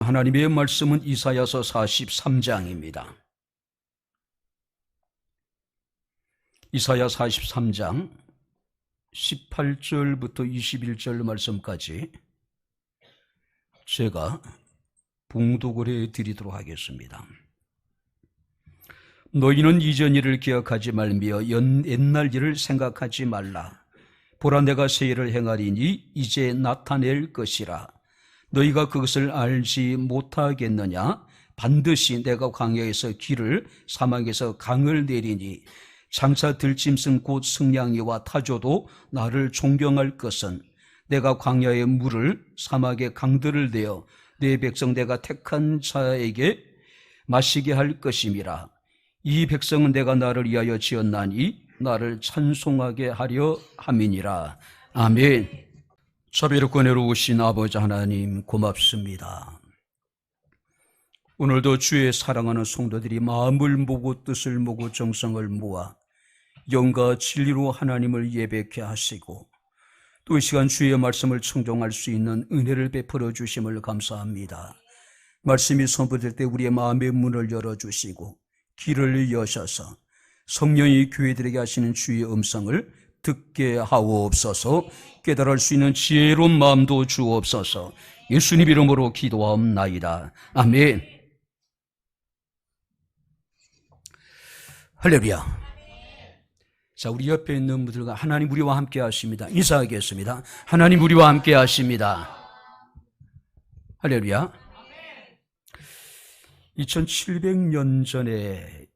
하나님의 말씀은 이사야서 43장입니다. 이사야 43장 18절부터 21절 말씀까지 제가 봉독을 해드리도록 하겠습니다. 너희는 이전 일을 기억하지 말며 옛날 일을 생각하지 말라. 보라, 내가 새 일을 행하리니 이제 나타낼 것이라. 너희가 그것을 알지 못하겠느냐? 반드시 내가 광야에서 길을, 사막에서 강을 내리니 장차 들짐승 곧 승냥이와 타조도 나를 존경할 것은 내가 광야의 물을, 사막의 강들을 내어 내 백성 내가 택한 자에게 마시게 할 것임이라. 이 백성은 내가 나를 위하여 지었나니 나를 찬송하게 하려 함이니라. 아멘. 자비롭고 은혜로우신 아버지 하나님, 고맙습니다. 오늘도 주의 사랑하는 성도들이 마음을 모으고 뜻을 모으고 정성을 모아 영과 진리로 하나님을 예배케 하시고 또 이 시간 주의 말씀을 청종할 수 있는 은혜를 베풀어 주심을 감사합니다. 말씀이 선포될 때 우리의 마음의 문을 열어주시고 길을 여셔서 성령이 교회들에게 하시는 주의 음성을 듣게 하옵소서. 깨달을 수 있는 지혜로운 마음도 주옵소서. 예수님 이름으로 기도하옵나이다. 아멘. 할렐루야. 자, 우리 옆에 있는 분들과 하나님 우리와 함께 하십니다. 인사하겠습니다. 하나님 우리와 함께 하십니다. 할렐루야. 2700년 전에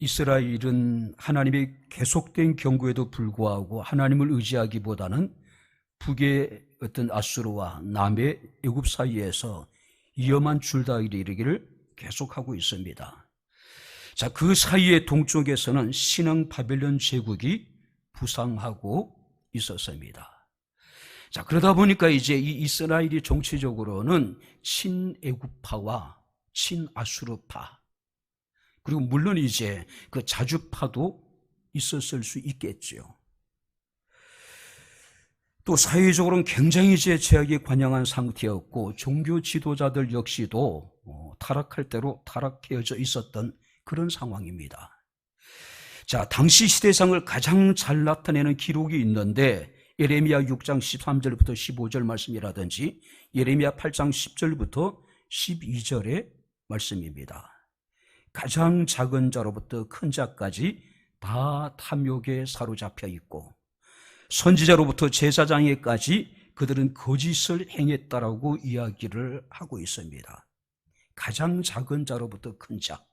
이스라엘은 하나님의 계속된 경고에도 불구하고 하나님을 의지하기보다는 북의 어떤 아수르와 남의 애굽 사이에서 위험한 줄다리기를 이르기를 계속하고 있습니다. 자, 그 사이에 동쪽에서는 신흥 바벨론 제국이 부상하고 있었습니다. 자, 그러다 보니까 이제 이 이스라엘이 정치적으로는 친애굽파와 친아수르파, 그리고 물론 이제 그 자주파도 있었을 수 있겠죠. 또 사회적으로는 굉장히 이제 제약이 관영한 상태였고 종교 지도자들 역시도 타락할 대로 타락해져 있었던 그런 상황입니다. 자, 당시 시대상을 가장 잘 나타내는 기록이 있는데 예레미야 6장 13절부터 15절 말씀이라든지 예레미야 8장 10절부터 12절의 말씀입니다. 가장 작은 자로부터 큰 자까지 다 탐욕에 사로잡혀 있고 선지자로부터 제사장에까지 그들은 거짓을 행했다라고 이야기를 하고 있습니다. 가장 작은 자로부터 큰 자,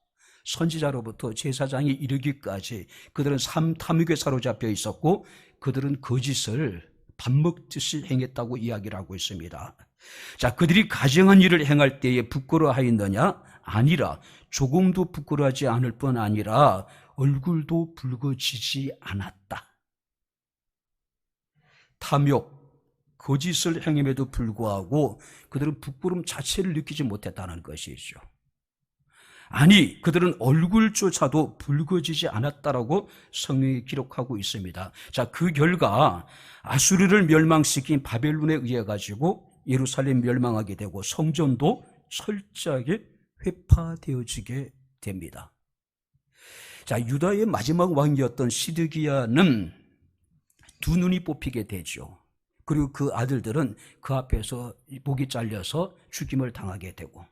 선지자로부터 제사장에 이르기까지 그들은 탐욕에 사로잡혀 있었고 그들은 거짓을 밥 먹듯이 행했다고 이야기를 하고 있습니다. 자, 그들이 가증한 일을 행할 때에 부끄러워하였느냐? 아니라 조금도 부끄러워하지 않을 뿐 아니라 얼굴도 붉어지지 않았다. 탐욕, 거짓을 행함에도 불구하고 그들은 부끄러움 자체를 느끼지 못했다는 것이죠. 아니, 그들은 얼굴조차도 붉어지지 않았다라고 성경이 기록하고 있습니다. 자, 그 결과 아수르를 멸망시킨 바벨론에 의해 가지고 예루살렘 멸망하게 되고 성전도 철저하게 회파되어지게 됩니다. 자, 유다의 마지막 왕이었던 시드기야는 두 눈이 뽑히게 되죠. 그리고 그 아들들은 그 앞에서 목이 잘려서 죽임을 당하게 되고,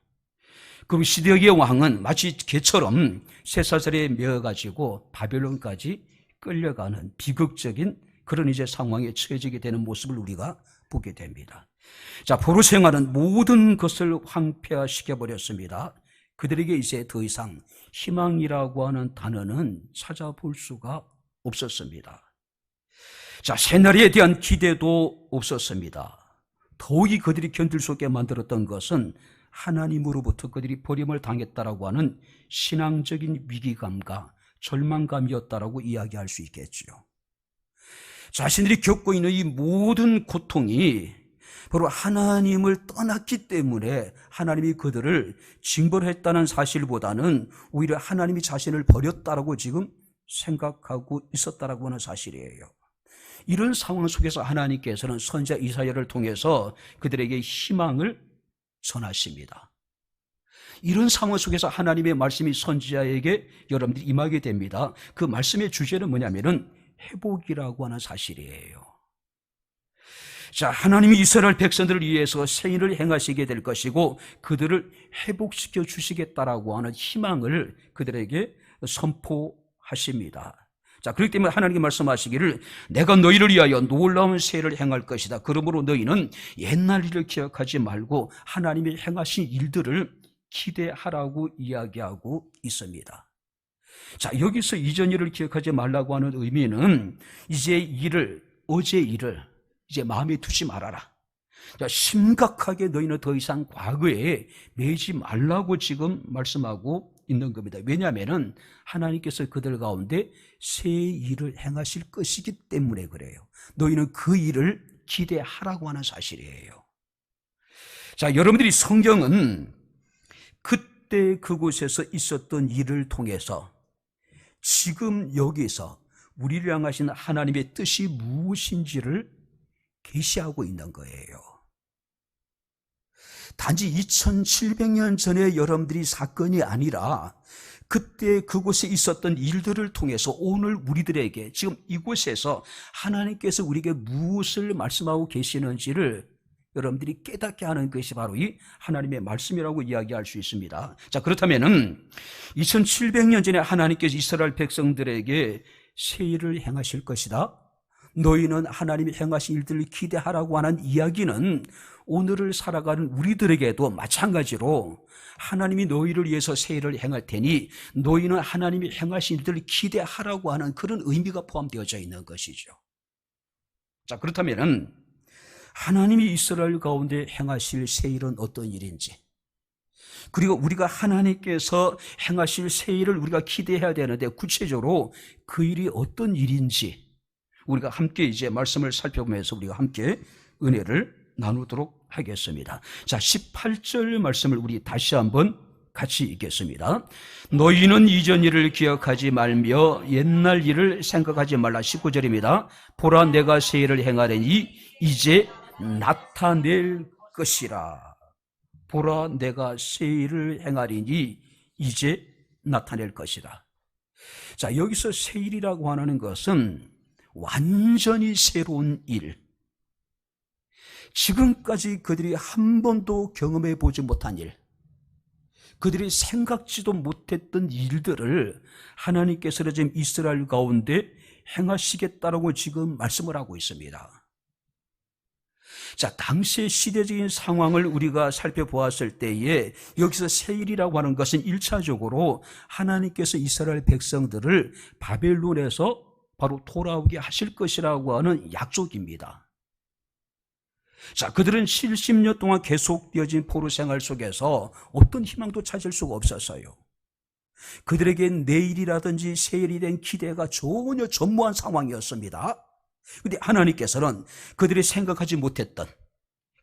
그럼 시드기야 왕은 마치 개처럼 쇠사슬에 매어가지고 바벨론까지 끌려가는 비극적인 그런 이제 상황에 처해지게 되는 모습을 우리가 보게 됩니다. 자, 포로 생활은 모든 것을 황폐화시켜버렸습니다. 그들에게 이제 더 이상 희망이라고 하는 단어는 찾아볼 수가 없었습니다. 자, 새날에 대한 기대도 없었습니다. 더욱이 그들이 견딜 수 없게 만들었던 것은 하나님으로부터 그들이 버림을 당했다라고 하는 신앙적인 위기감과 절망감이었다라고 이야기할 수 있겠죠. 자신들이 겪고 있는 이 모든 고통이 바로 하나님을 떠났기 때문에 하나님이 그들을 징벌했다는 사실보다는 오히려 하나님이 자신을 버렸다라고 지금 생각하고 있었다라고 하는 사실이에요. 이런 상황 속에서 하나님께서는 선지자 이사야를 통해서 그들에게 희망을 전하십니다. 이런 상황 속에서 하나님의 말씀이 선지자에게 여러분들이 임하게 됩니다. 그 말씀의 주제는 뭐냐면은 회복이라고 하는 사실이에요. 자, 하나님이 이스라엘 백성들을 위해서 새 일을 행하시게 될 것이고 그들을 회복시켜 주시겠다라고 하는 희망을 그들에게 선포하십니다. 자, 그렇기 때문에 하나님이 말씀하시기를 내가 너희를 위하여 놀라운 새 일을 행할 것이다. 그러므로 너희는 옛날 일을 기억하지 말고 하나님이 행하신 일들을 기대하라고 이야기하고 있습니다. 자, 여기서 이전 일을 기억하지 말라고 하는 의미는 이제 일을, 어제 일을 이제 마음에 두지 말아라. 자, 심각하게 너희는 더 이상 과거에 매지 말라고 지금 말씀하고 있는 겁니다. 왜냐하면 하나님께서 그들 가운데 새 일을 행하실 것이기 때문에 그래요. 너희는 그 일을 기대하라고 하는 사실이에요. 자, 여러분들이 성경은 그때 그곳에서 있었던 일을 통해서 지금 여기서 우리를 향하신 하나님의 뜻이 무엇인지를 계시하고 있는 거예요. 단지 2700년 전에 여러분들이 사건이 아니라 그때 그곳에 있었던 일들을 통해서 오늘 우리들에게 지금 이곳에서 하나님께서 우리에게 무엇을 말씀하고 계시는지를 여러분들이 깨닫게 하는 것이 바로 이 하나님의 말씀이라고 이야기할 수 있습니다. 자, 그렇다면은 2700년 전에 하나님께서 이스라엘 백성들에게 새 일을 행하실 것이다. 너희는 하나님이 행하신 일들을 기대하라고 하는 이야기는 오늘을 살아가는 우리들에게도 마찬가지로 하나님이 너희를 위해서 새 일을 행할 테니 너희는 하나님이 행하신 일들을 기대하라고 하는 그런 의미가 포함되어져 있는 것이죠. 자, 그렇다면 하나님이 이스라엘 가운데 행하실 새 일은 어떤 일인지, 그리고 우리가 하나님께서 행하실 새 일을 우리가 기대해야 되는데 구체적으로 그 일이 어떤 일인지 우리가 함께 이제 말씀을 살펴보면서 우리가 함께 은혜를 나누도록 하겠습니다. 자, 18절 말씀을 우리 다시 한번 같이 읽겠습니다. 너희는 이전 일을 기억하지 말며 옛날 일을 생각하지 말라. 19절입니다. 보라 내가 새 일을 행하려니 이제 나타낼 것이라. 보라 내가 새 일을 행하리니 이제 나타낼 것이라. 자, 여기서 새 일이라고 하는 것은 완전히 새로운 일, 지금까지 그들이 한 번도 경험해 보지 못한 일, 그들이 생각지도 못했던 일들을 하나님께서 지금 이스라엘 가운데 행하시겠다라고 지금 말씀을 하고 있습니다. 자, 당시의 시대적인 상황을 우리가 살펴보았을 때에 여기서 새 일이라고 하는 것은 1차적으로 하나님께서 이스라엘 백성들을 바벨론에서 바로 돌아오게 하실 것이라고 하는 약속입니다. 자, 그들은 70년 동안 계속되어진 포로 생활 속에서 어떤 희망도 찾을 수가 없었어요. 그들에겐 내일이라든지 새일에 대한 기대가 전혀 전무한 상황이었습니다. 그런데 하나님께서는 그들이 생각하지 못했던,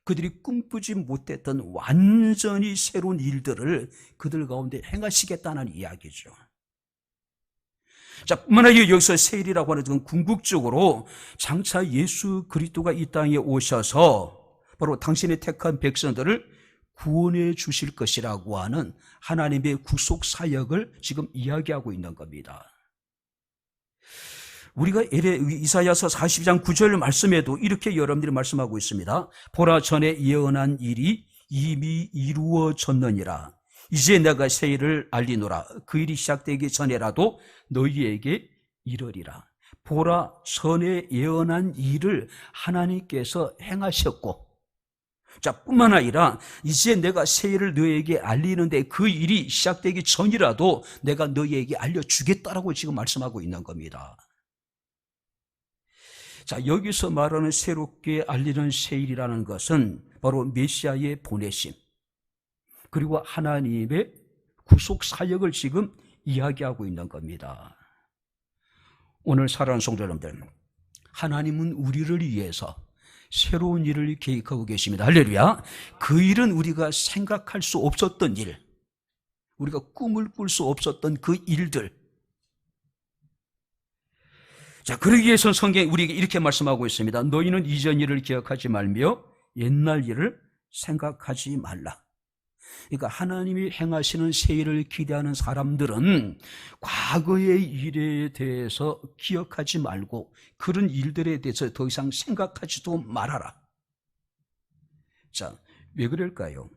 그들이 꿈꾸지 못했던 완전히 새로운 일들을 그들 가운데 행하시겠다는 이야기죠. 자, 뿐만 아니라 여기서 세일이라고 하는 것은 궁극적으로 장차 예수 그리스도가 이 땅에 오셔서 바로 당신의 택한 백성들을 구원해 주실 것이라고 하는 하나님의 구속 사역을 지금 이야기하고 있는 겁니다. 우리가 이사야서 40장 9절 말씀에도 이렇게 여러분들이 말씀하고 있습니다. 보라 전에 예언한 일이 이미 이루어졌느니라. 이제 내가 새 일을 알리노라. 그 일이 시작되기 전에라도 너희에게 이르리라. 보라 전에 예언한 일을 하나님께서 행하셨고, 자, 뿐만 아니라 이제 내가 새 일을 너희에게 알리는데 그 일이 시작되기 전이라도 내가 너희에게 알려주겠다라고 지금 말씀하고 있는 겁니다. 자, 여기서 말하는 새롭게 알리는 새 일이라는 것은 바로 메시아의 보내심, 그리고 하나님의 구속 사역을 지금 이야기하고 있는 겁니다. 오늘 사랑하는 성도 여러분들, 하나님은 우리를 위해서 새로운 일을 계획하고 계십니다. 할렐루야. 그 일은 우리가 생각할 수 없었던 일, 우리가 꿈을 꿀 수 없었던 그 일들. 자, 그러기 위해서 성경이 우리에게 이렇게 말씀하고 있습니다. 너희는 이전 일을 기억하지 말며 옛날 일을 생각하지 말라. 그러니까 하나님이 행하시는 새 일을 기대하는 사람들은 과거의 일에 대해서 기억하지 말고 그런 일들에 대해서 더 이상 생각하지도 말아라. 자, 왜 그럴까요?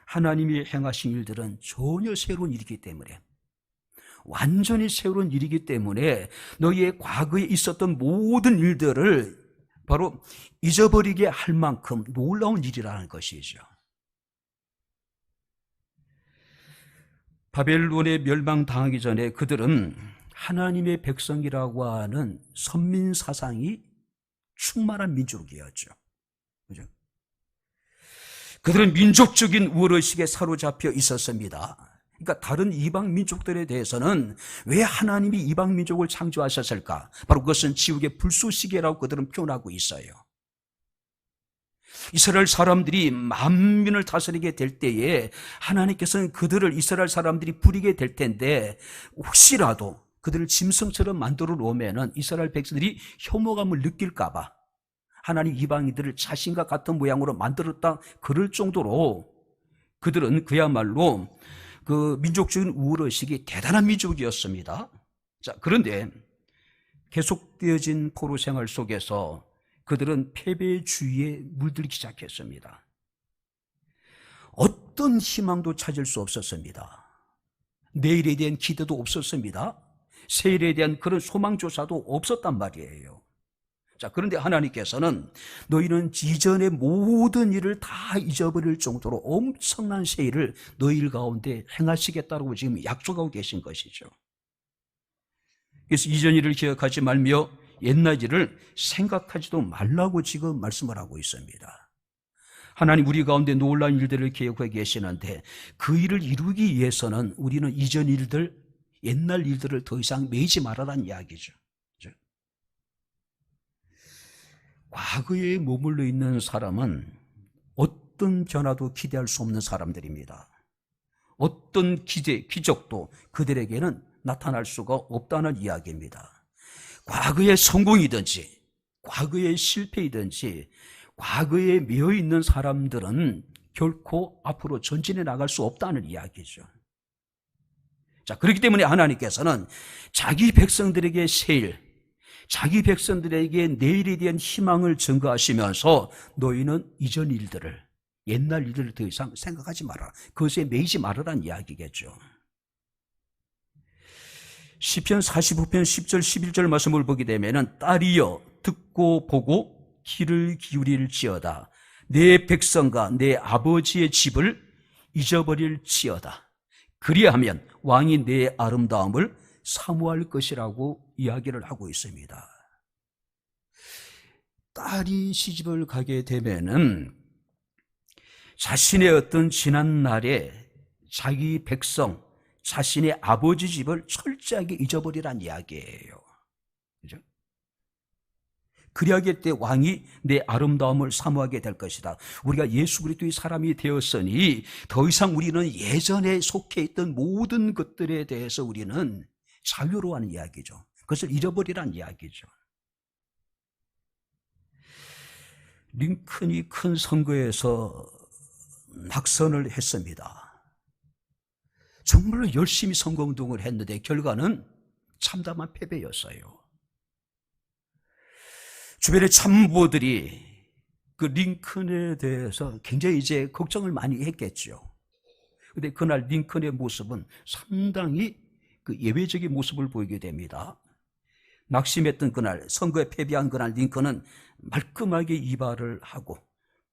하나님이 행하신 일들은 전혀 새로운 일이기 때문에, 완전히 새로운 일이기 때문에 너희의 과거에 있었던 모든 일들을 바로 잊어버리게 할 만큼 놀라운 일이라는 것이죠. 바벨론에 멸망당하기 전에 그들은 하나님의 백성이라고 하는 선민 사상이 충만한 민족이었죠. 그죠? 그들은 민족적인 우월의식에 사로잡혀 있었습니다. 그러니까 다른 이방 민족들에 대해서는 왜 하나님이 이방 민족을 창조하셨을까? 바로 그것은 지옥의 불쏘시개라고 그들은 표현하고 있어요. 이스라엘 사람들이 만민을 다스리게 될 때에 하나님께서는 그들을, 이스라엘 사람들이 부리게 될 텐데 혹시라도 그들을 짐승처럼 만들어 놓으면 이스라엘 백성들이 혐오감을 느낄까 봐 하나님 이방인들을 자신과 같은 모양으로 만들었다 그럴 정도로 그들은 그야말로 그 민족적인 우월의식이 대단한 민족이었습니다. 자, 그런데 계속되어진 포로 생활 속에서 그들은 패배주의에 물들기 시작했습니다. 어떤 희망도 찾을 수 없었습니다. 내일에 대한 기대도 없었습니다. 새일에 대한 그런 소망조차도 없었단 말이에요. 자, 그런데 하나님께서는 너희는 이전의 모든 일을 다 잊어버릴 정도로 엄청난 새 일을 너희 가운데 행하시겠다고 지금 약속하고 계신 것이죠. 그래서 이전 일을 기억하지 말며 옛날 일을 생각하지도 말라고 지금 말씀을 하고 있습니다. 하나님 우리 가운데 놀라운 일들을 계획하고 계시는데 그 일을 이루기 위해서는 우리는 이전 일들, 옛날 일들을 더 이상 매이지 말아라는 이야기죠. 그렇죠? 과거에 머물러 있는 사람은 어떤 변화도 기대할 수 없는 사람들입니다. 어떤 기적도 그들에게는 나타날 수가 없다는 이야기입니다. 과거의 성공이든지 과거의 실패이든지 과거에 매여 있는 사람들은 결코 앞으로 전진해 나갈 수 없다는 이야기죠. 자, 그렇기 때문에 하나님께서는 자기 백성들에게 새일, 자기 백성들에게 내일에 대한 희망을 증거하시면서 너희는 이전 일들을, 옛날 일들을 더 이상 생각하지 말아라, 그것에 매이지 말아라는 이야기겠죠. 시편 45편 10절 11절 말씀을 보게 되면 딸이여 듣고 보고 귀를 기울일지어다. 내 백성과 내 아버지의 집을 잊어버릴지어다. 그리하면 왕이 내 아름다움을 사모할 것이라고 이야기를 하고 있습니다. 딸이 시집을 가게 되면은 자신의 어떤 지난 날에 자기 백성, 자신의 아버지 집을 철저하게 잊어버리란 이야기예요. 그죠? 그리하게 때 왕이 내 아름다움을 사모하게 될 것이다. 우리가 예수 그리스도의 사람이 되었으니 더 이상 우리는 예전에 속해 있던 모든 것들에 대해서 우리는 자유로워하는 이야기죠. 그것을 잊어버리란 이야기죠. 링컨이 큰 선거에서 낙선을 했습니다. 정말로 열심히 선거운동을 했는데 결과는 참담한 패배였어요. 주변의 참모들이 그 링컨에 대해서 굉장히 이제 걱정을 많이 했겠죠. 그런데 그날 링컨의 모습은 상당히 그 예외적인 모습을 보이게 됩니다. 낙심했던 그날, 선거에 패배한 그날 링컨은 말끔하게 이발을 하고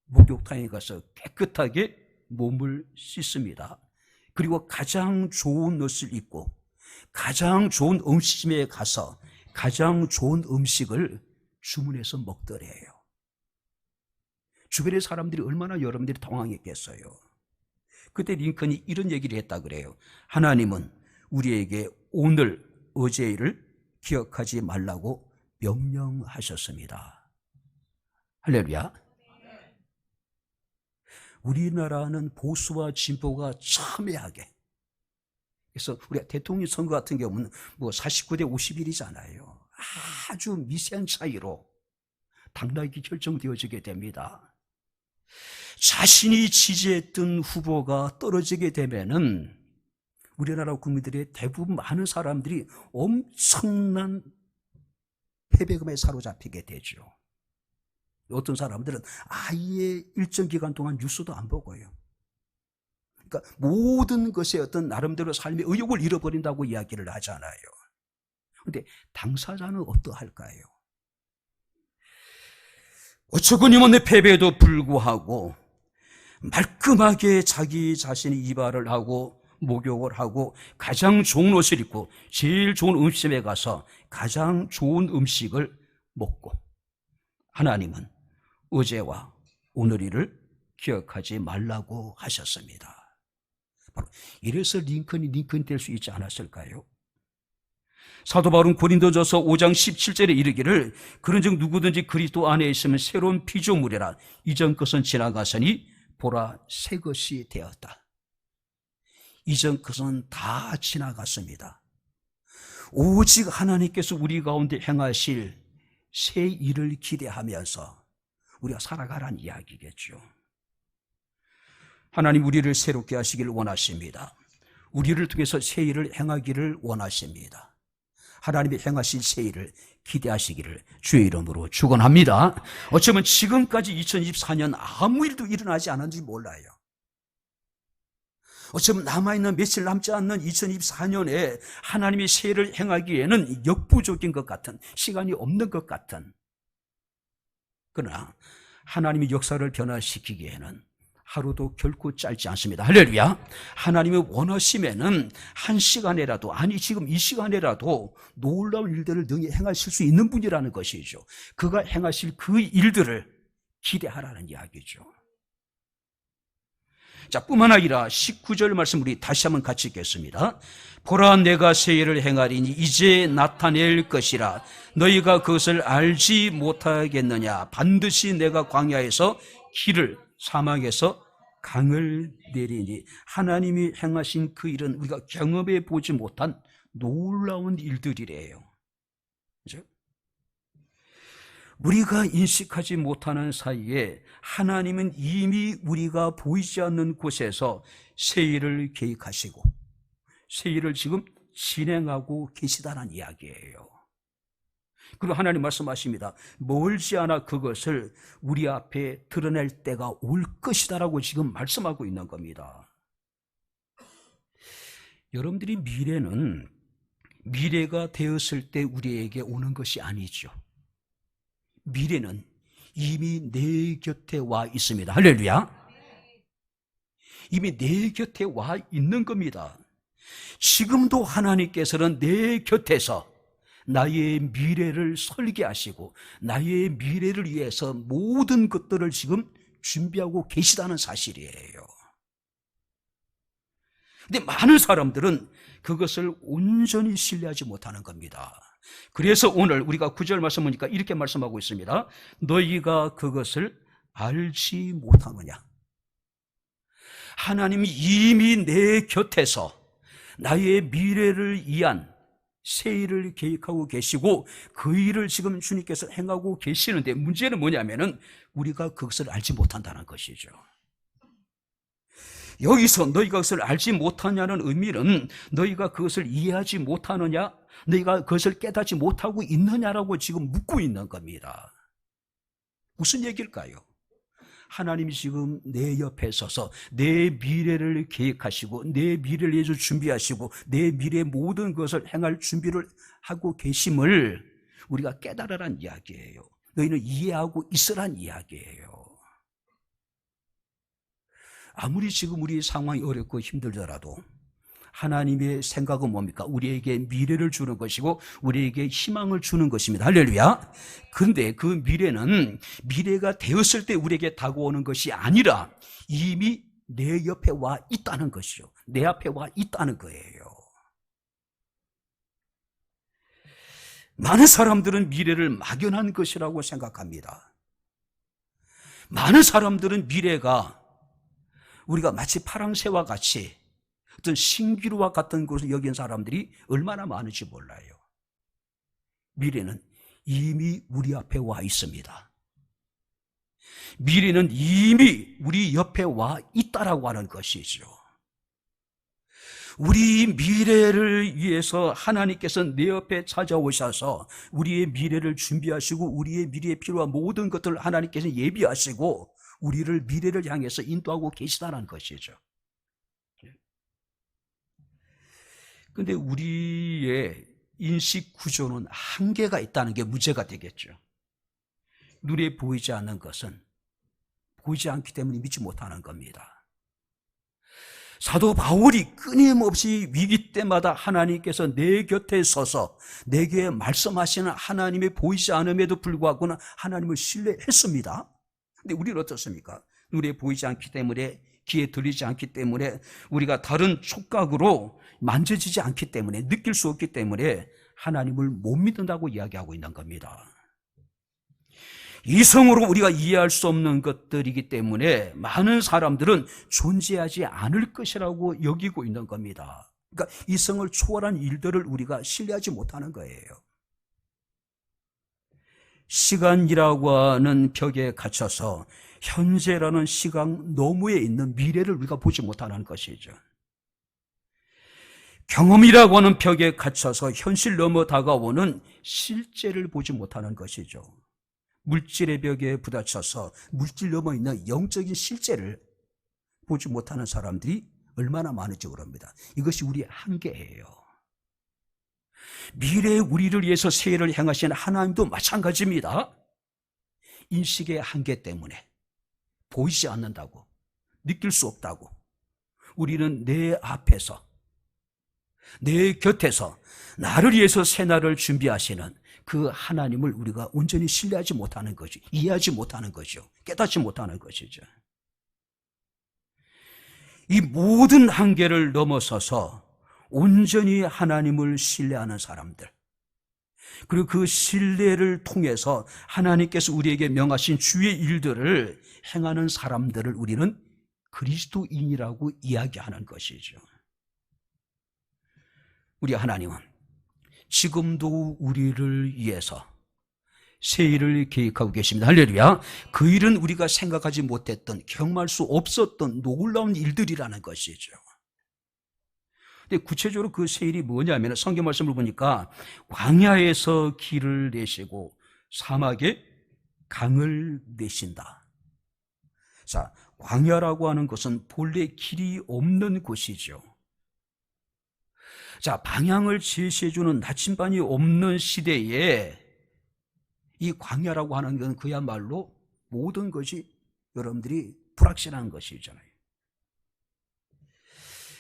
목욕탕에 가서 깨끗하게 몸을 씻습니다. 그리고 가장 좋은 옷을 입고 가장 좋은 음식점에 가서 가장 좋은 음식을 주문해서 먹더래요. 주변의 사람들이 얼마나 여러분들이 당황했겠어요. 그때 링컨이 이런 얘기를 했다 그래요. 하나님은 우리에게 오늘 어제 일을 기억하지 말라고 명령하셨습니다. 할렐루야. 우리나라는 보수와 진보가 첨예하게, 그래서 우리가 대통령 선거 같은 경우는 뭐 49대 51이잖아요. 아주 미세한 차이로 당락이 결정되어지게 됩니다. 자신이 지지했던 후보가 떨어지게 되면은 우리나라 국민들의 대부분 많은 사람들이 엄청난 패배감에 사로잡히게 되죠. 어떤 사람들은 아예 일정 기간 동안 뉴스도 안 보고요. 그러니까 모든 것에 어떤 나름대로 삶의 의욕을 잃어버린다고 이야기를 하잖아요. 그런데 당사자는 어떠할까요? 어처구니없는 패배에도 불구하고 말끔하게 자기 자신이 이발을 하고 목욕을 하고 가장 좋은 옷을 입고 제일 좋은 음식점에 가서 가장 좋은 음식을 먹고, 하나님은 어제와 오늘이를 기억하지 말라고 하셨습니다. 바로 이래서 링컨이 될 수 있지 않았을까요? 사도 바울은 고린도전서 5장 17절에 이르기를 그런즉 누구든지 그리스도 안에 있으면 새로운 피조물이라 이전 것은 지나가서니 보라 새 것이 되었다. 이전 것은 다 지나갔습니다. 오직 하나님께서 우리 가운데 행하실 새 일을 기대하면서 우리가 살아가라는 이야기겠죠. 하나님 우리를 새롭게 하시기를 원하십니다. 우리를 통해서 새 일을 행하기를 원하십니다. 하나님이 행하실 새 일을 기대하시기를 주의 이름으로 축원합니다. 어쩌면 지금까지 2024년 아무 일도 일어나지 않았는지 몰라요. 어쩌면 남아있는 며칠 남지 않는 2024년에 하나님이 새 일을 행하기에는 역부족인 것 같은, 시간이 없는 것 같은, 그러나 하나님이 역사를 변화시키기에는 하루도 결코 짧지 않습니다. 할렐루야. 하나님이 원하시면은 한 시간에라도, 아니 지금 이 시간에라도 놀라운 일들을 능히 행하실 수 있는 분이라는 것이죠. 그가 행하실 그 일들을 기대하라는 이야기죠. 자, 뿐만 아니라 19절 말씀 우리 다시 한번 같이 읽겠습니다. 보라 내가 새 일을 행하리니 이제 나타낼 것이라 너희가 그것을 알지 못하겠느냐. 반드시 내가 광야에서 길을, 사막에서 강을 내리니. 하나님이 행하신 그 일은 우리가 경험해 보지 못한 놀라운 일들이래요. 그죠? 우리가 인식하지 못하는 사이에 하나님은 이미 우리가 보이지 않는 곳에서 새 일을 계획하시고 새 일을 지금 진행하고 계시다는 이야기예요. 그리고 하나님 말씀하십니다. 멀지 않아 그것을 우리 앞에 드러낼 때가 올 것이다라고 지금 말씀하고 있는 겁니다. 여러분들이 미래가 되었을 때 우리에게 오는 것이 아니죠. 미래는 이미 내 곁에 와 있습니다. 할렐루야. 이미 내 곁에 와 있는 겁니다. 지금도 하나님께서는 내 곁에서 나의 미래를 설계하시고 나의 미래를 위해서 모든 것들을 지금 준비하고 계시다는 사실이에요. 근데 많은 사람들은 그것을 온전히 신뢰하지 못하는 겁니다. 그래서 오늘 우리가 9절 말씀 보니까 이렇게 말씀하고 있습니다. 너희가 그것을 알지 못하느냐. 하나님이 이미 내 곁에서 나의 미래를 위한 새 일을 계획하고 계시고 그 일을 지금 주님께서 행하고 계시는데 문제는 뭐냐면은 우리가 그것을 알지 못한다는 것이죠. 여기서 너희가 그것을 알지 못하냐는 의미는 너희가 그것을 이해하지 못하느냐, 너희가 그것을 깨닫지 못하고 있느냐라고 지금 묻고 있는 겁니다. 무슨 얘기일까요? 하나님이 지금 내 옆에 서서 내 미래를 계획하시고 내 미래를 위해서 준비하시고 내 미래의 모든 것을 행할 준비를 하고 계심을 우리가 깨달으란 이야기예요. 너희는 이해하고 있으란 이야기예요. 아무리 지금 우리 상황이 어렵고 힘들더라도 하나님의 생각은 뭡니까? 우리에게 미래를 주는 것이고 우리에게 희망을 주는 것입니다. 할렐루야. 그런데 그 미래는 미래가 되었을 때 우리에게 다가오는 것이 아니라 이미 내 옆에 와 있다는 것이죠. 내 앞에 와 있다는 거예요. 많은 사람들은 미래를 막연한 것이라고 생각합니다. 많은 사람들은 미래가 우리가 마치 파랑새와 같이 어떤 신기루와 같은 것을 여긴 사람들이 얼마나 많은지 몰라요. 미래는 이미 우리 앞에 와 있습니다. 미래는 이미 우리 옆에 와 있다라고 하는 것이죠. 우리 미래를 위해서 하나님께서 내 옆에 찾아오셔서 우리의 미래를 준비하시고 우리의 미래에 필요한 모든 것들을 하나님께서 예비하시고 우리를 미래를 향해서 인도하고 계시다는 것이죠. 그런데 우리의 인식 구조는 한계가 있다는 게 문제가 되겠죠. 눈에 보이지 않는 것은 보이지 않기 때문에 믿지 못하는 겁니다. 사도 바울이 끊임없이 위기 때마다 하나님께서 내 곁에 서서 내게 말씀하시는 하나님의 보이지 않음에도 불구하고 하나님을 신뢰했습니다. 근데 우리는 어떻습니까? 눈에 보이지 않기 때문에, 귀에 들리지 않기 때문에, 우리가 다른 촉각으로 만져지지 않기 때문에, 느낄 수 없기 때문에 하나님을 못 믿는다고 이야기하고 있는 겁니다. 이성으로 우리가 이해할 수 없는 것들이기 때문에 많은 사람들은 존재하지 않을 것이라고 여기고 있는 겁니다. 그러니까 이성을 초월한 일들을 우리가 신뢰하지 못하는 거예요. 시간이라고 하는 벽에 갇혀서 현재라는 시간 너머에 있는 미래를 우리가 보지 못하는 것이죠. 경험이라고 하는 벽에 갇혀서 현실 넘어 다가오는 실제를 보지 못하는 것이죠. 물질의 벽에 부딪혀서 물질 넘어 있는 영적인 실제를 보지 못하는 사람들이 얼마나 많은지 모릅니다. 이것이 우리의 한계예요. 미래의 우리를 위해서 세례를 행하신 하나님도 마찬가지입니다. 인식의 한계 때문에 보이지 않는다고, 느낄 수 없다고 우리는 내 앞에서, 내 곁에서 나를 위해서 새날을 준비하시는 그 하나님을 우리가 온전히 신뢰하지 못하는 거죠. 이해하지 못하는 거죠. 깨닫지 못하는 것이죠. 이 모든 한계를 넘어서서 온전히 하나님을 신뢰하는 사람들, 그리고 그 신뢰를 통해서 하나님께서 우리에게 명하신 주의 일들을 행하는 사람들을 우리는 그리스도인이라고 이야기하는 것이죠. 우리 하나님은 지금도 우리를 위해서 새 일을 계획하고 계십니다. 할렐루야. 그 일은 우리가 생각하지 못했던, 경험할 수 없었던 놀라운 일들이라는 것이죠. 근데 구체적으로 그 새 일이 뭐냐면 성경 말씀을 보니까 광야에서 길을 내시고 사막에 강을 내신다. 자, 광야라고 하는 것은 본래 길이 없는 곳이죠. 자, 방향을 제시해주는 나침반이 없는 시대에 이 광야라고 하는 건 그야말로 모든 것이 여러분들이 불확실한 것이잖아요.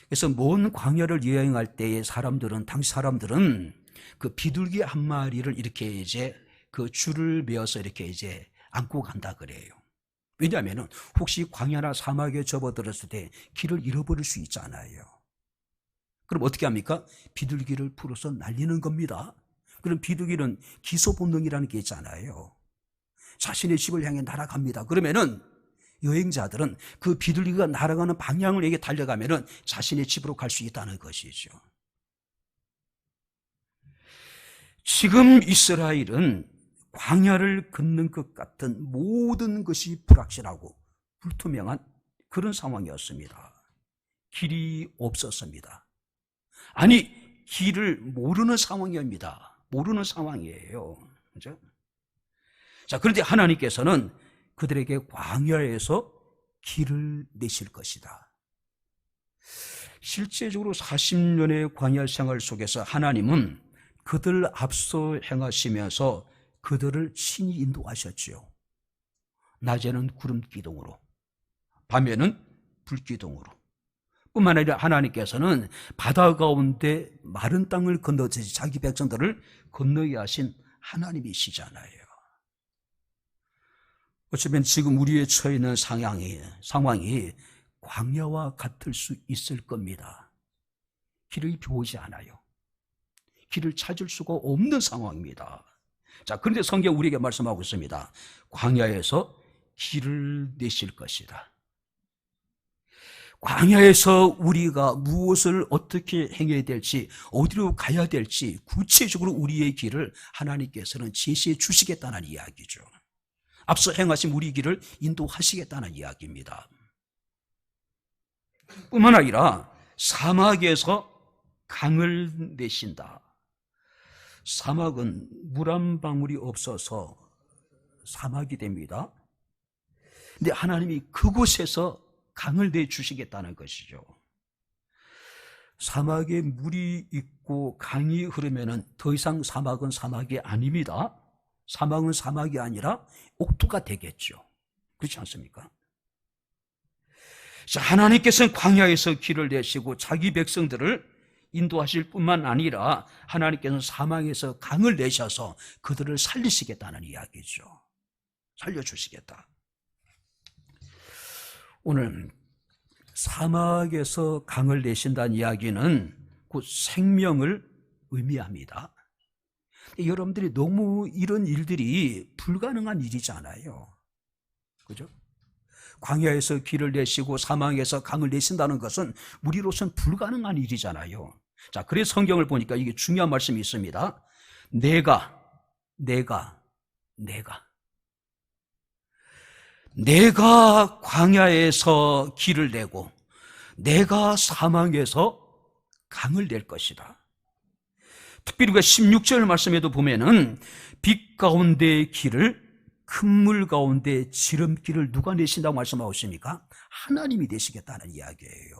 그래서 먼 광야를 여행할 때에 당시 사람들은 그 비둘기 한 마리를 이렇게 이제 그 줄을 메어서 이렇게 이제 안고 간다 그래요. 왜냐하면 혹시 광야나 사막에 접어들었을 때 길을 잃어버릴 수 있잖아요. 그럼 어떻게 합니까? 비둘기를 풀어서 날리는 겁니다. 그럼 비둘기는 기소 본능이라는 게 있잖아요. 자신의 집을 향해 날아갑니다. 그러면은 여행자들은 그 비둘기가 날아가는 방향을 향해 달려가면은 자신의 집으로 갈 수 있다는 것이죠. 지금 이스라엘은 광야를 걷는 것 같은 모든 것이 불확실하고 불투명한 그런 상황이었습니다. 길이 없었습니다. 아니, 길을 모르는 상황입니다. 모르는 상황이에요. 그죠? 자, 그런데 하나님께서는 그들에게 광야에서 길을 내실 것이다. 실제적으로 40년의 광야 생활 속에서 하나님은 그들 앞서 행하시면서 그들을 친히 인도하셨지요. 낮에는 구름 기둥으로, 밤에는 불 기둥으로. 뿐만 아니라 하나님께서는 바다 가운데 마른 땅을 건너듯이 자기 백성들을 건너게 하신 하나님이시잖아요. 어쩌면 지금 우리의 처해 있는 상황이 광야와 같을 수 있을 겁니다. 길을 보이지 않아요. 길을 찾을 수가 없는 상황입니다. 자, 그런데 성경 우리에게 말씀하고 있습니다. 광야에서 길을 내실 것이다. 광야에서 우리가 무엇을 어떻게 행해야 될지, 어디로 가야 될지 구체적으로 우리의 길을 하나님께서는 제시해 주시겠다는 이야기죠. 앞서 행하신 우리 길을 인도하시겠다는 이야기입니다. 뿐만 아니라 사막에서 강을 내신다. 사막은 물 한 방울이 없어서 사막이 됩니다. 근데 하나님이 그곳에서 강을 내주시겠다는 것이죠. 사막에 물이 있고 강이 흐르면 더 이상 사막은 사막이 아닙니다. 사막은 사막이 아니라 옥토가 되겠죠. 그렇지 않습니까? 자, 하나님께서는 광야에서 길을 내시고 자기 백성들을 인도하실 뿐만 아니라 하나님께서는 사막에서 강을 내셔서 그들을 살리시겠다는 이야기죠. 살려주시겠다. 오늘 사막에서 강을 내신다는 이야기는 곧 생명을 의미합니다. 여러분들이 너무 이런 일들이 불가능한 일이잖아요. 그죠? 광야에서 길을 내시고 사막에서 강을 내신다는 것은 우리로서는 불가능한 일이잖아요. 자, 그래서 성경을 보니까 이게 중요한 말씀이 있습니다. 내가 광야에서 길을 내고 내가 사막에서 강을 낼 것이다. 특별히 우리가 16절 말씀에도 보면은 빛 가운데 길을 큰 물 가운데 지름길을 누가 내신다고 말씀하고 있습니까? 하나님이 내시겠다는 이야기예요.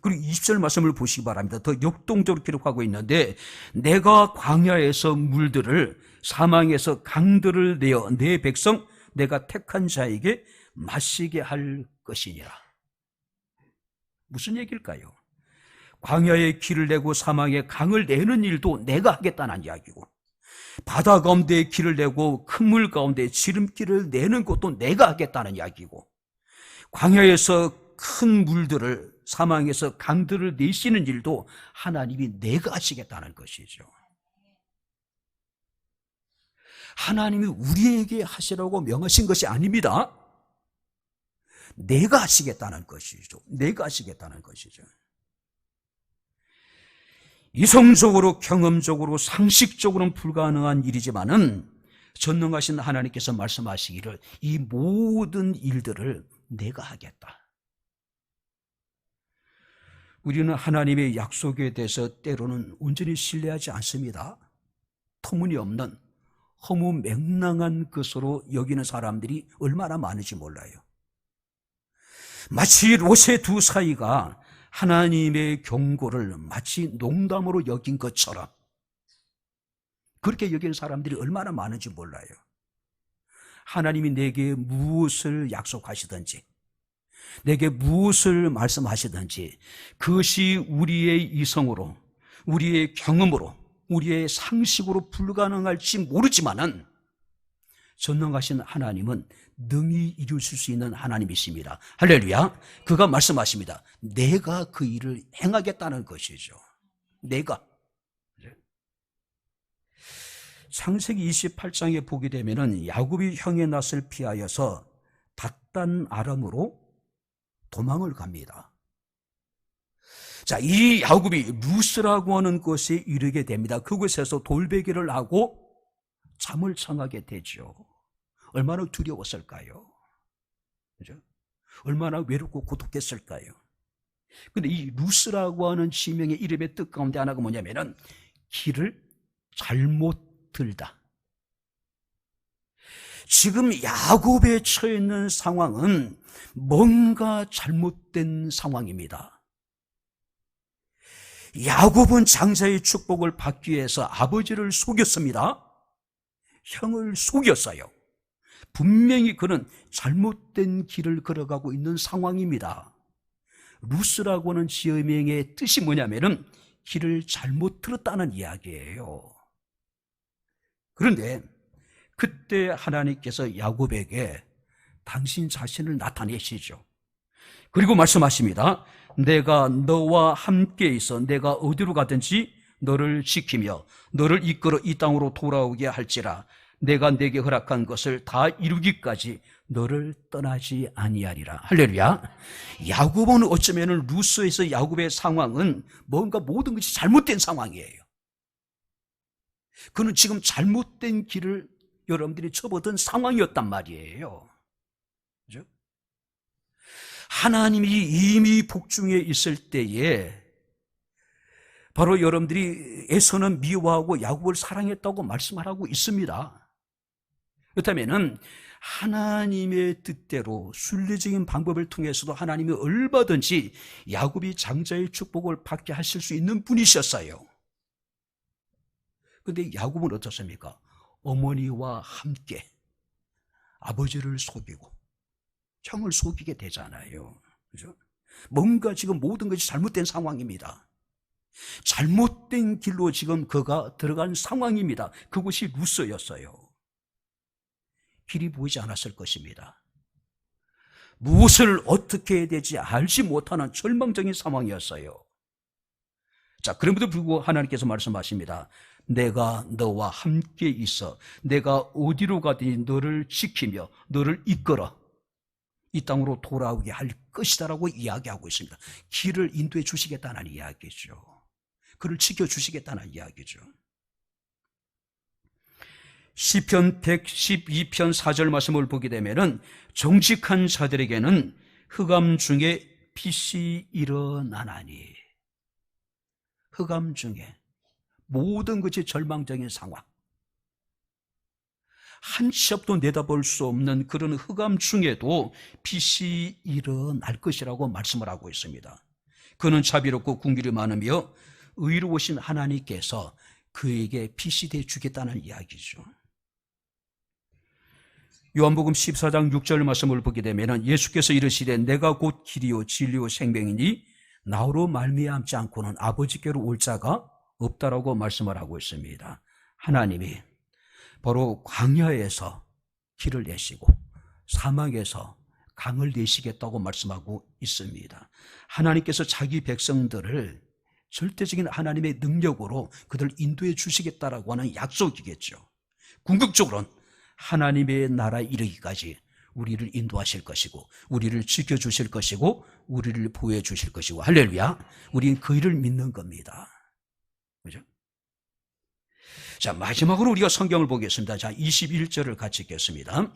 그리고 20절 말씀을 보시기 바랍니다. 더 역동적으로 기록하고 있는데 내가 광야에서 물들을 사막에서 강들을 내어 내 백성 내가 택한 자에게 마시게 할 것이니라. 무슨 얘기일까요? 광야에 길을 내고 사막에 강을 내는 일도 내가 하겠다는 이야기고 바다 가운데 길을 내고 큰 물 가운데 지름길을 내는 것도 내가 하겠다는 이야기고 광야에서 큰 물들을 사막에서 강들을 내시는 일도 하나님이 내가 하시겠다는 것이죠. 하나님이 우리에게 하시라고 명하신 것이 아닙니다. 내가 하시겠다는 것이죠. 내가 하시겠다는 것이죠. 이성적으로 경험적으로 상식적으로는 불가능한 일이지만은 전능하신 하나님께서 말씀하시기를 이 모든 일들을 내가 하겠다. 우리는 하나님의 약속에 대해서 때로는 온전히 신뢰하지 않습니다. 터무니없는 허무맹랑한 것으로 여기는 사람들이 얼마나 많은지 몰라요. 마치 롯의 두 사이가 하나님의 경고를 마치 농담으로 여긴 것처럼 그렇게 여기는 사람들이 얼마나 많은지 몰라요. 하나님이 내게 무엇을 약속하시든지 내게 무엇을 말씀하시든지 그것이 우리의 이성으로 우리의 경험으로 우리의 상식으로 불가능할지 모르지만은 전능하신 하나님은 능히 이루실 수 있는 하나님이십니다. 할렐루야. 그가 말씀하십니다. 내가 그 일을 행하겠다는 것이죠. 내가. 창세기 28장에 보게 되면은 야곱이 형의 낯을 피하여서 닷단 아람으로 도망을 갑니다. 자, 이 야곱이 루스라고 하는 곳에 이르게 됩니다. 그곳에서 돌베개를 하고 잠을 청하게 되죠. 얼마나 두려웠을까요? 그죠? 얼마나 외롭고 고독했을까요? 근데 이 루스라고 하는 지명의 이름의 뜻 가운데 하나가 뭐냐면은 길을 잘못 들다. 지금 야곱에 처해 있는 상황은 뭔가 잘못된 상황입니다. 야곱은 장자의 축복을 받기 위해서 아버지를 속였습니다. 형을 속였어요. 분명히 그는 잘못된 길을 걸어가고 있는 상황입니다. 루스라고 하는 지명의 뜻이 뭐냐면은 길을 잘못 들었다는 이야기예요. 그런데 그때 하나님께서 야곱에게 당신 자신을 나타내시죠. 그리고 말씀하십니다. 내가 너와 함께 있어 내가 어디로 가든지 너를 지키며 너를 이끌어 이 땅으로 돌아오게 할지라 내가 내게 허락한 것을 다 이루기까지 너를 떠나지 아니하리라. 할렐루야. 야곱은 어쩌면 루스에서 야곱의 상황은 뭔가 모든 것이 잘못된 상황이에요. 그는 지금 잘못된 길을 여러분들이 접어든 상황이었단 말이에요. 그죠? 하나님이 이미 복중에 있을 때에 바로 여러분들이 에서는 미워하고 야곱을 사랑했다고 말씀하고 있습니다. 그렇다면 하나님의 뜻대로 순리적인 방법을 통해서도 하나님이 얼마든지 야곱이 장자의 축복을 받게 하실 수 있는 분이셨어요. 그런데 야곱은 어떻습니까? 어머니와 함께 아버지를 속이고 형을 속이게 되잖아요. 그죠? 뭔가 지금 모든 것이 잘못된 상황입니다. 잘못된 길로 지금 그가 들어간 상황입니다. 그곳이 루스였어요. 길이 보이지 않았을 것입니다. 무엇을 어떻게 해야 될지 알지 못하는 절망적인 상황이었어요. 자, 그럼에도 불구하고 하나님께서 말씀하십니다. 내가 너와 함께 있어 내가 어디로 가든지 너를 지키며 너를 이끌어 이 땅으로 돌아오게 할 것이다라고 이야기하고 있습니다. 길을 인도해 주시겠다는 이야기죠. 그를 지켜주시겠다는 이야기죠. 시편 112편 4절 말씀을 보게 되면 정직한 자들에게는 흑암 중에 빛이 일어나나니, 흑암 중에 모든 것이 절망적인 상황, 한 치 앞도 내다볼 수 없는 그런 흑암 중에도 빛이 일어날 것이라고 말씀을 하고 있습니다. 그는 자비롭고 긍휼이 많으며 의로우신 하나님께서 그에게 빛이 되어 주겠다는 이야기죠. 요한복음 14장 6절 말씀을 보게 되면 예수께서 이르시되 내가 곧 길이요 진리요 생명이니 나로 말미암지 않고는 아버지께로 올 자가 없다라고 말씀을 하고 있습니다. 하나님이 바로 광야에서 길을 내시고 사막에서 강을 내시겠다고 말씀하고 있습니다. 하나님께서 자기 백성들을 절대적인 하나님의 능력으로 그들을 인도해 주시겠다라고 하는 약속이겠죠. 궁극적으로는 하나님의 나라에 이르기까지 우리를 인도하실 것이고 우리를 지켜주실 것이고 우리를 보호해 주실 것이고, 할렐루야, 우리는 그 일을 믿는 겁니다. 그죠? 자, 마지막으로 우리가 성경을 보겠습니다. 자, 21절을 같이 읽겠습니다.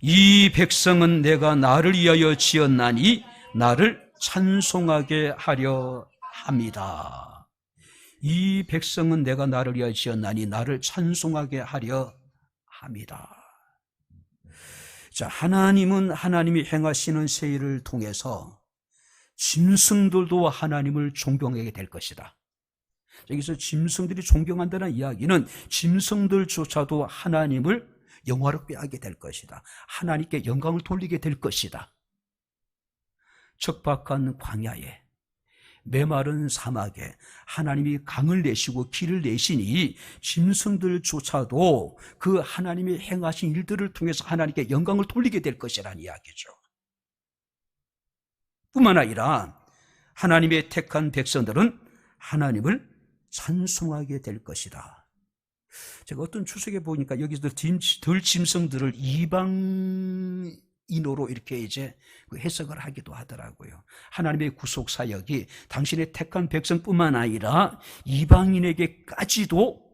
이 백성은 내가 나를 위하여 지었나니 나를 찬송하게 하려 합니다. 이 백성은 내가 나를 위하여 지었나니 나를 찬송하게 하려 합니다. 자, 하나님은 하나님이 행하시는 새 일을 통해서 짐승들도 하나님을 존경하게 될 것이다. 여기서 짐승들이 존경한다는 이야기는 짐승들조차도 하나님을 영화롭게 하게 될 것이다. 하나님께 영광을 돌리게 될 것이다. 척박한 광야에, 메마른 사막에 하나님이 강을 내시고 길을 내시니 짐승들조차도 그 하나님이 행하신 일들을 통해서 하나님께 영광을 돌리게 될 것이라는 이야기죠. 뿐만 아니라 하나님의 택한 백성들은 하나님을 찬송하게 될 것이다. 제가 어떤 추석에 보니까 여기서 덜 짐승들을 이방인으로 이렇게 이제 해석을 하기도 하더라고요. 하나님의 구속 사역이 당신의 택한 백성뿐만 아니라 이방인에게까지도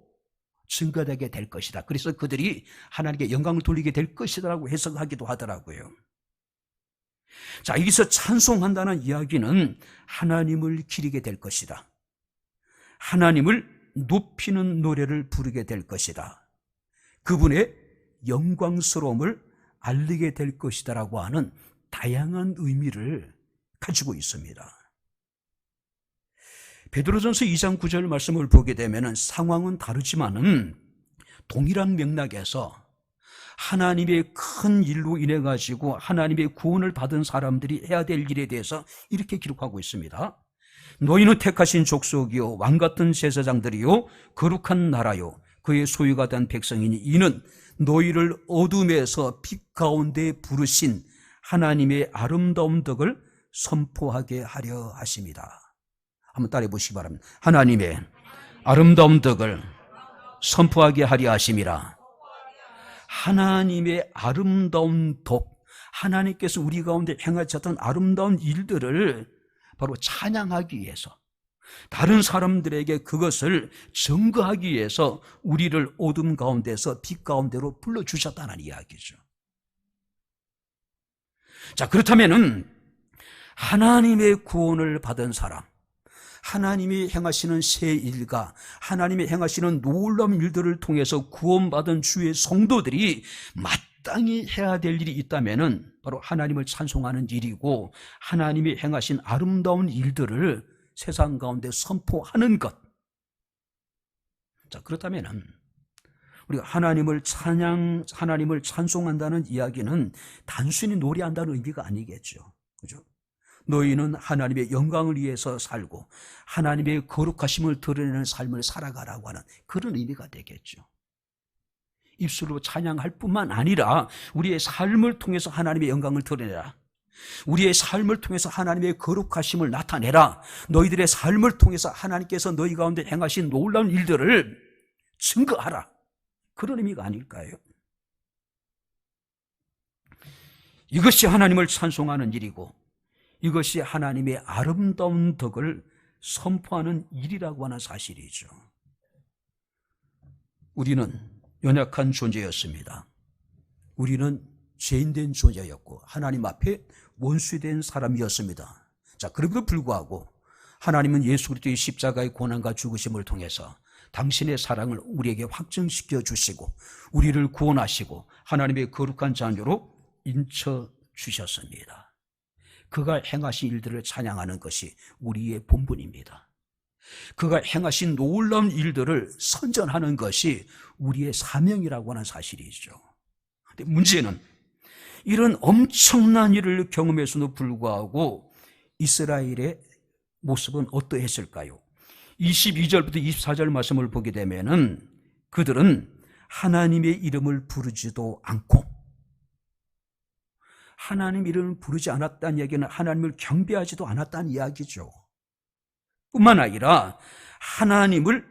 증거되게 될 것이다. 그래서 그들이 하나님께 영광을 돌리게 될 것이다라고 해석하기도 하더라고요. 자, 여기서 찬송한다는 이야기는 하나님을 기리게 될 것이다. 하나님을 높이는 노래를 부르게 될 것이다. 그분의 영광스러움을 알리게 될 것이다라고 하는 다양한 의미를 가지고 있습니다. 베드로전서 2장 9절 말씀을 보게 되면 상황은 다르지만은 동일한 맥락에서 하나님의 큰 일로 인해 가지고 하나님의 구원을 받은 사람들이 해야 될 일에 대해서 이렇게 기록하고 있습니다. 너희는 택하신 족속이요 왕같은 제사장들이요 거룩한 나라요 그의 소유가 된 백성이니 이는 너희를 어둠에서 빛 가운데 부르신 하나님의 아름다운 덕을 선포하게 하려 하십니다. 한번 따라해 보시기 바랍니다. 하나님의 아름다운 덕을 선포하게 하려 하심이라. 하나님의 아름다운 덕, 하나님께서 우리 가운데 행하셨던 아름다운 일들을 바로 찬양하기 위해서, 다른 사람들에게 그것을 증거하기 위해서 우리를 어둠 가운데서 빛 가운데로 불러주셨다는 이야기죠. 자, 그렇다면은 하나님의 구원을 받은 사람, 하나님이 행하시는 새 일과 하나님이 행하시는 놀라운 일들을 통해서 구원받은 주의 성도들이 마땅히 해야 될 일이 있다면은 바로 하나님을 찬송하는 일이고, 하나님이 행하신 아름다운 일들을 세상 가운데 선포하는 것. 자, 그렇다면은 우리가 하나님을 찬송한다는 이야기는 단순히 노래한다는 의미가 아니겠죠. 그죠? 너희는 하나님의 영광을 위해서 살고 하나님의 거룩하심을 드러내는 삶을 살아가라고 하는 그런 의미가 되겠죠. 입술로 찬양할 뿐만 아니라 우리의 삶을 통해서 하나님의 영광을 드러내라. 우리의 삶을 통해서 하나님의 거룩하심을 나타내라. 너희들의 삶을 통해서 하나님께서 너희 가운데 행하신 놀라운 일들을 증거하라. 그런 의미가 아닐까요? 이것이 하나님을 찬송하는 일이고, 이것이 하나님의 아름다운 덕을 선포하는 일이라고 하는 사실이죠. 우리는 연약한 존재였습니다. 우리는 죄인된 존재였고 하나님 앞에 원수된 사람이었습니다. 자, 그럼에도 불구하고 하나님은 예수 그리스도의 십자가의 고난과 죽으심을 통해서 당신의 사랑을 우리에게 확증시켜 주시고 우리를 구원하시고 하나님의 거룩한 자녀로 인쳐 주셨습니다. 그가 행하신 일들을 찬양하는 것이 우리의 본분입니다. 그가 행하신 놀라운 일들을 선전하는 것이 우리의 사명이라고 하는 사실이죠. 근데 문제는 이런 엄청난 일을 경험했음에도 불구하고 이스라엘의 모습은 어떠했을까요? 22절부터 24절 말씀을 보게 되면은 그들은 하나님의 이름을 부르지도 않고, 하나님 이름을 부르지 않았다는 이야기는 하나님을 경배하지도 않았다는 이야기죠. 뿐만 아니라 하나님을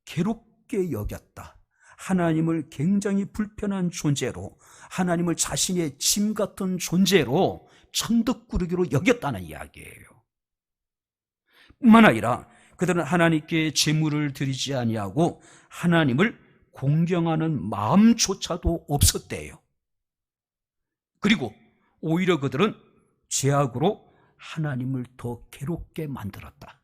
괴롭게 여겼다. 하나님을 굉장히 불편한 존재로, 하나님을 자신의 짐 같은 존재로 천덕꾸러기로 여겼다는 이야기예요. 뿐만 아니라 그들은 하나님께 제물을 드리지 아니하고 하나님을 공경하는 마음조차도 없었대요. 그리고 오히려 그들은 죄악으로 하나님을 더 괴롭게 만들었다.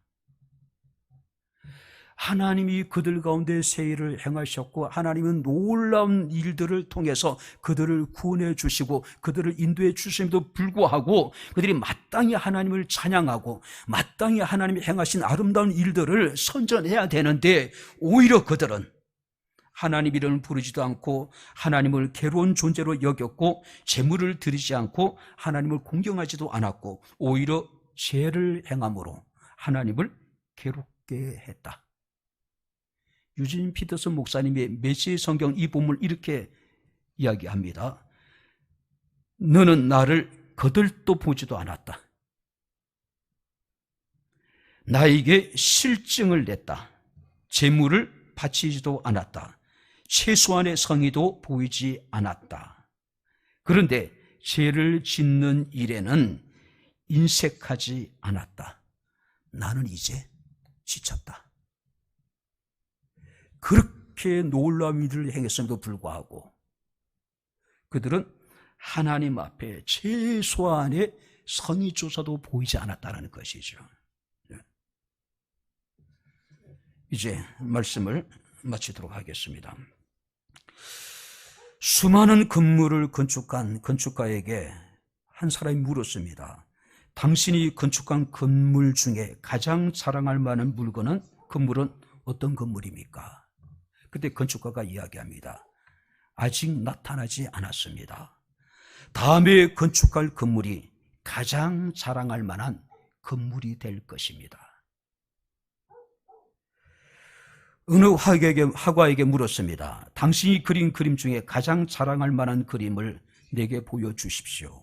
하나님이 그들 가운데 새 일을 행하셨고 하나님은 놀라운 일들을 통해서 그들을 구원해 주시고 그들을 인도해 주심에도 불구하고 그들이 마땅히 하나님을 찬양하고 마땅히 하나님이 행하신 아름다운 일들을 선전해야 되는데, 오히려 그들은 하나님 이름을 부르지도 않고 하나님을 괴로운 존재로 여겼고 제물을 드리지 않고 하나님을 공경하지도 않았고 오히려 죄를 행함으로 하나님을 괴롭게 했다. 유진 피터슨 목사님의 메시지 성경 이 본문을 이렇게 이야기합니다. 너는 나를 거들떠 보지도 않았다. 나에게 실증을 냈다. 제물을 바치지도 않았다. 최소한의 성의도 보이지 않았다. 그런데 죄를 짓는 일에는 인색하지 않았다. 나는 이제 지쳤다. 그렇게 놀라운 일을 행했음에도 불구하고 그들은 하나님 앞에 최소한의 성의조차도 보이지 않았다는 것이죠. 이제 말씀을 마치도록 하겠습니다. 수많은 건물을 건축한 건축가에게 한 사람이 물었습니다. 당신이 건축한 건물 중에 가장 자랑할 만한 건물은 어떤 건물입니까? 그때 건축가가 이야기합니다. 아직 나타나지 않았습니다. 다음에 건축할 건물이 가장 자랑할 만한 건물이 될 것입니다. 어느 화가에게 물었습니다. 당신이 그린 그림 중에 가장 자랑할 만한 그림을 내게 보여주십시오.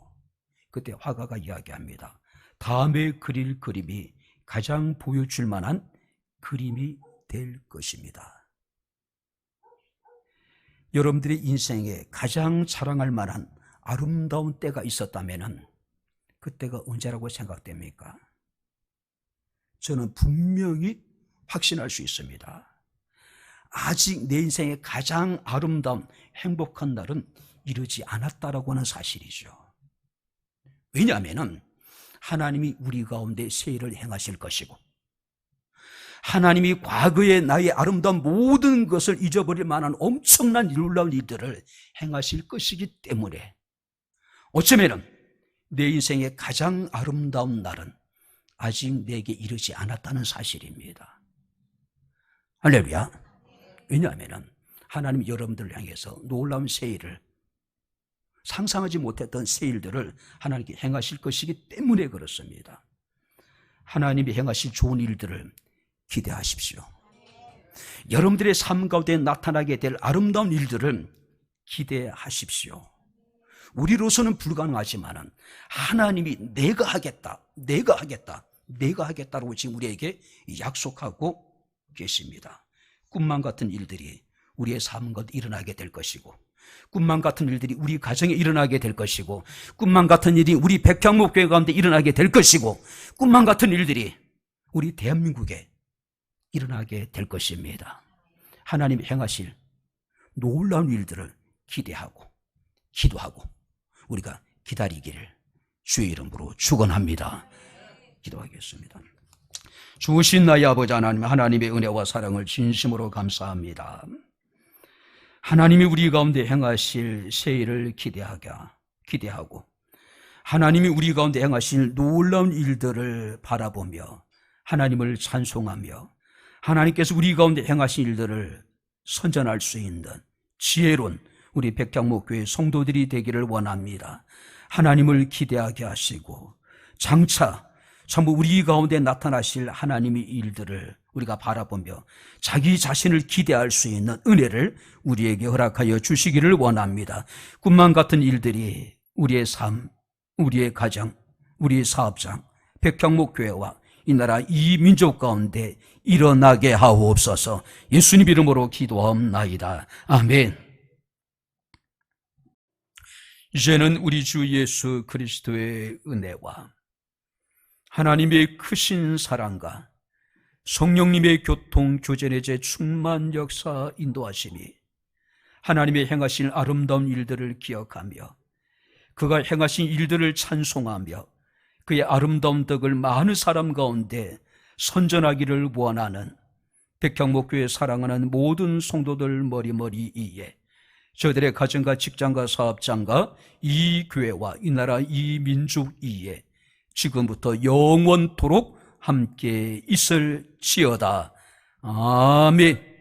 그때 화가가 이야기합니다. 다음에 그릴 그림이 가장 보여줄 만한 그림이 될 것입니다. 여러분들의 인생에 가장 자랑할 만한 아름다운 때가 있었다면 그때가 언제라고 생각됩니까? 저는 분명히 확신할 수 있습니다. 아직 내 인생의 가장 아름다운 행복한 날은 이르지 않았다라고 하는 사실이죠. 왜냐하면 하나님이 우리 가운데 새 일을 행하실 것이고, 하나님이 과거의 나의 아름다운 모든 것을 잊어버릴 만한 엄청난 놀라운 일들을 행하실 것이기 때문에 어쩌면 내 인생의 가장 아름다운 날은 아직 내게 이르지 않았다는 사실입니다. 할렐루야. 왜냐하면 하나님이 여러분들을 향해서 놀라운 새 일을, 상상하지 못했던 새 일들을 하나님께 행하실 것이기 때문에 그렇습니다. 하나님이 행하실 좋은 일들을 기대하십시오. 여러분들의 삶 가운데 나타나게 될 아름다운 일들을 기대하십시오. 우리로서는 불가능하지만 하나님이 내가 하겠다라고 지금 우리에게 약속하고 계십니다. 꿈만 같은 일들이 우리의 삶 가운데 일어나게 될 것이고, 꿈만 같은 일들이 우리 가정에 일어나게 될 것이고, 꿈만 같은 일이 우리 백향목교회 가운데 일어나게 될 것이고, 꿈만 같은 일들이 우리 대한민국에 일어나게 될 것입니다. 하나님이 행하실 놀라운 일들을 기대하고 기도하고 우리가 기다리기를 주의 이름으로 축원합니다. 기도하겠습니다. 주신 나의 아버지 하나님, 하나님의 은혜와 사랑을 진심으로 감사합니다. 하나님이 우리 가운데 행하실 새 일을 기대하고 하나님이 우리 가운데 행하실 놀라운 일들을 바라보며 하나님을 찬송하며 하나님께서 우리 가운데 행하신 일들을 선전할 수 있는 지혜로운 우리 백향목교회 성도들이 되기를 원합니다. 하나님을 기대하게 하시고 장차 전부 우리 가운데 나타나실 하나님의 일들을 우리가 바라보며 자기 자신을 기대할 수 있는 은혜를 우리에게 허락하여 주시기를 원합니다. 꿈만 같은 일들이 우리의 삶, 우리의 가정, 우리의 사업장, 백향목교회와 이 나라 이 민족 가운데 일어나게 하옵소서. 예수님 이름으로 기도하옵나이다. 아멘. 이제는 우리 주 예수 그리스도의 은혜와 하나님의 크신 사랑과 성령님의 교통 교제의 제 충만 역사 인도하심이 하나님의 행하신 아름다운 일들을 기억하며 그가 행하신 일들을 찬송하며 그의 아름다운 덕을 많은 사람 가운데 선전하기를 원하는 백향목교회 사랑하는 모든 성도들 머리머리 위에 저들의 가정과 직장과 사업장과 이 교회와 이 나라 이 민족 위에 지금부터 영원토록 함께 있을지어다. 아멘.